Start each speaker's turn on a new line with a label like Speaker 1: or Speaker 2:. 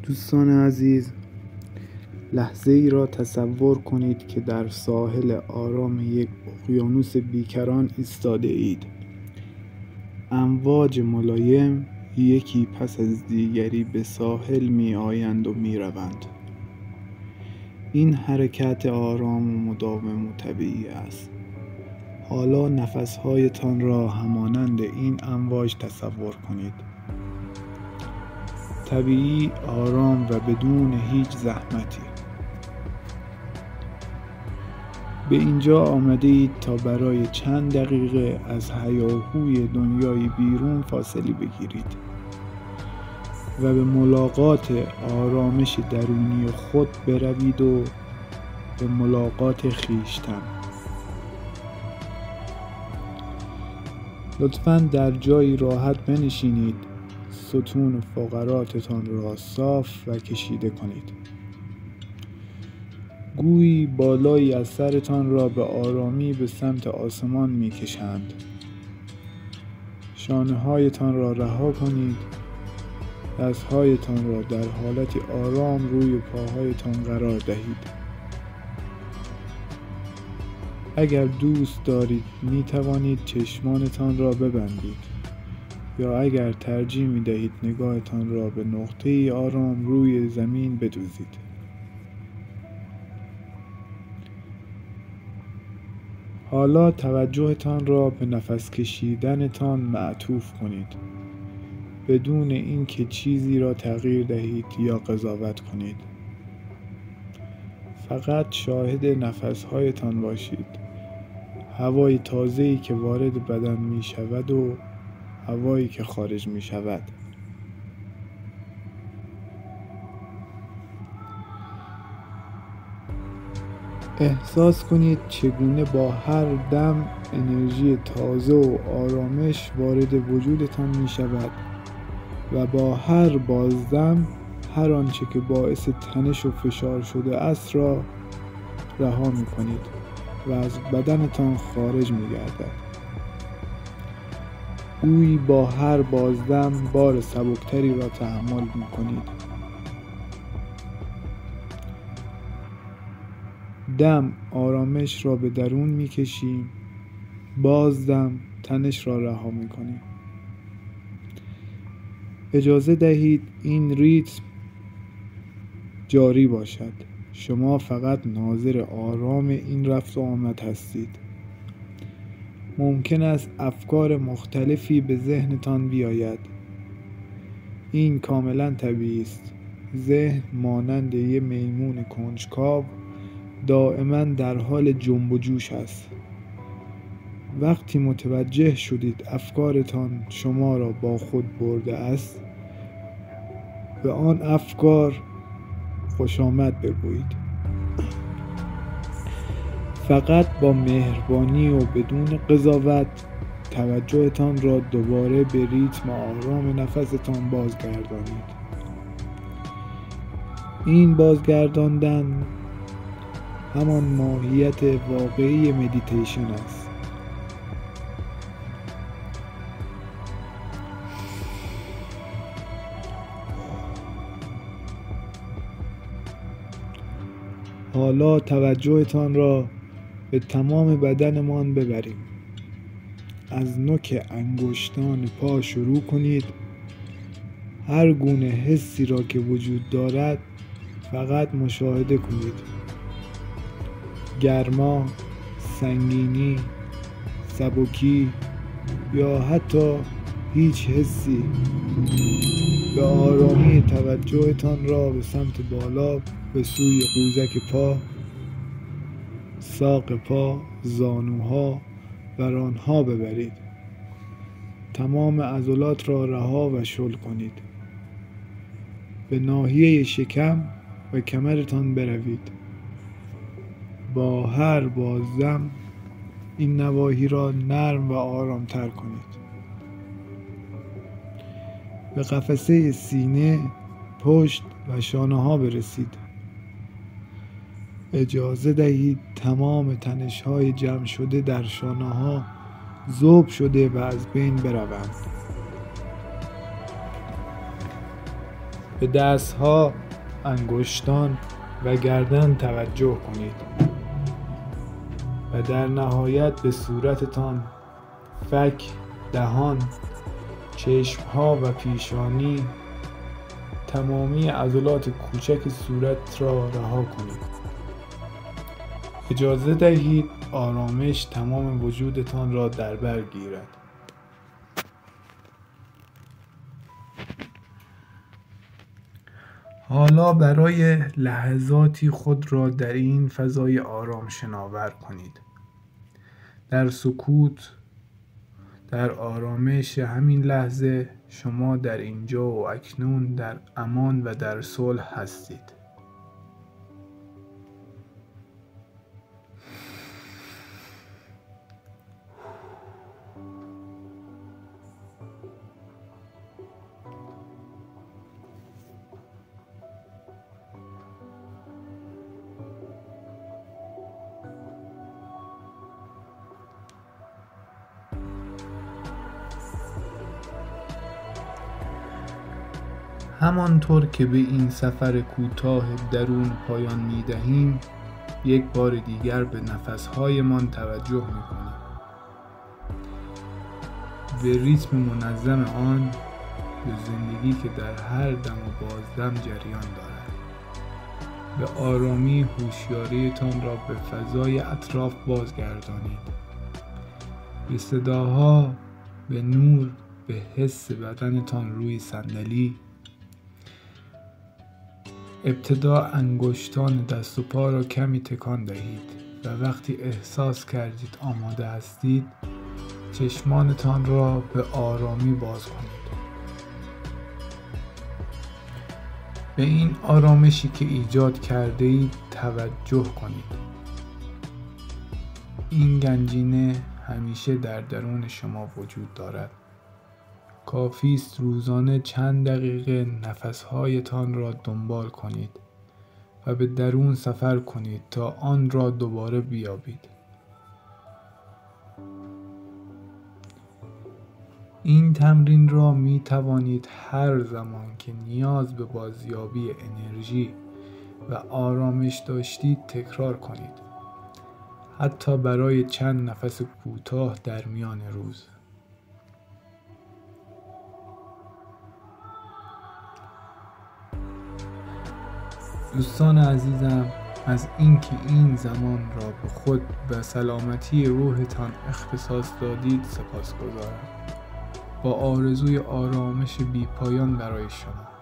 Speaker 1: دوستان عزیز، لحظه ای را تصور کنید که در ساحل آرام یک اقیانوس بیکران ایستاده اید. امواج ملایم یکی پس از دیگری به ساحل می آیند و می روند. این حرکت آرام و مداوم و طبیعی است. حالا نفسهایتان را همانند این امواج تصور کنید. طبیعی، آرام و بدون هیچ زحمتی. به اینجا آمده اید تا برای چند دقیقه از هیاهوی دنیای بیرون فاصله بگیرید و به ملاقات آرامش درونی خود بروید و به ملاقات خویشتن. لطفاً در جایی راحت بنشینید. ستون فقراتتان را صاف و کشیده کنید. گویی بالایی از سرتان را به آرامی به سمت آسمان می کشند. شانه هایتان را رها کنید. دستهایتان را در حالتی آرام روی پاهایتان قرار دهید. اگر دوست دارید می توانید چشمانتان را ببندید یا اگر ترجیح می دهید نگاهتان را به نقطه آرام روی زمین بدوزید. حالا توجهتان را به نفس کشیدنتان معطوف کنید، بدون اینکه چیزی را تغییر دهید یا قضاوت کنید. فقط شاهد نفسهایتان باشید، هوای تازه‌ای که وارد بدن می شود و هوایی که خارج می شود. احساس کنید چگونه با هر دم انرژی تازه و آرامش وارد وجودتان می شود و با هر بازدم هر آنچه که باعث تنش و فشار شده است را رها می کنید و از بدنتان خارج می گردد. گویی با هر بازدم بار سبکتری را تحمل می کنید. دم آرامش را به درون می کشیم، بازدم تنش را رها می کنیم. اجازه دهید این ریتم جاری باشد. شما فقط ناظر آرام این رفت و آمد هستید. ممکن است افکار مختلفی به ذهنتان بیاید. این کاملا طبیعی است. ذهن مانند یک میمون کنجکاو دائما در حال جنب و جوش است. وقتی متوجه شدید افکارتان شما را با خود برده است، به آن افکار خوش آمد بگویید. فقط با مهربانی و بدون قضاوت توجهتان را دوباره به ریتم آرام نفستان بازگردانید. این بازگرداندن همان ماهیت واقعی مدیتیشن است. حالا توجهتان را به تمام بدنمان ببریم. از نوک انگشتان پا شروع کنید. هر گونه حسی را که وجود دارد فقط مشاهده کنید. گرما، سنگینی، سبکی یا حتی هیچ حسی. به آرامی توجهتان را به سمت بالا به سوی قوزک پا، ساق پا، زانوها و رانها ببرید. تمام عضلات را رها و شل کنید. به ناحیه شکم و کمرتان بروید. با هر بازدم این نواحی را نرم و آرامتر کنید. به قفسه سینه، پشت و شانه ها برسید. اجازه دهید تمام تنش های جمع شده در شانه ها ذوب شده و از بین بروند. به دستها، انگشتان و گردن توجه کنید و در نهایت به صورتتان، فک، دهان، چشمها و پیشانی، تمامی عضلات کوچک صورت را رها کنید. اجازه دهید آرامش تمام وجودتان را در بر گیرد. حالا برای لحظاتی خود را در این فضای آرام شناور کنید. در سکوت، در آرامش همین لحظه، شما در اینجا و اکنون در امان و در صلح هستید. همانطور که به این سفر کوتاه درون پایان می‌دهیم، یک بار دیگر به نفس‌هایمان توجه می‌کنیم. به ریتم منظم آن، به زندگی که در هر دم و بازدم جریان دارد. به آرامی هوشیاریتان را به فضای اطراف بازگردانید. به صداها، به نور، به حس بدنتان روی صندلی. ابتدا انگشتان دست و پا را کمی تکان دهید و وقتی احساس کردید آماده هستید، چشمانتان را به آرامی باز کنید. به این آرامشی که ایجاد کرده اید توجه کنید. این گنجینه همیشه در درون شما وجود دارد. کافی است روزانه چند دقیقه نفس‌هایتان را دنبال کنید و به درون سفر کنید تا آن را دوباره بیابید. این تمرین را می توانید هر زمان که نیاز به بازیابی انرژی و آرامش داشتید تکرار کنید، حتی برای چند نفس کوتاه در میان روز. دوستان عزیزم، از اینکه این زمان را به خود و سلامتی روحتان اختصاص دادید سپاسگزارم. با آرزوی آرامش بی‌پایان برای شما.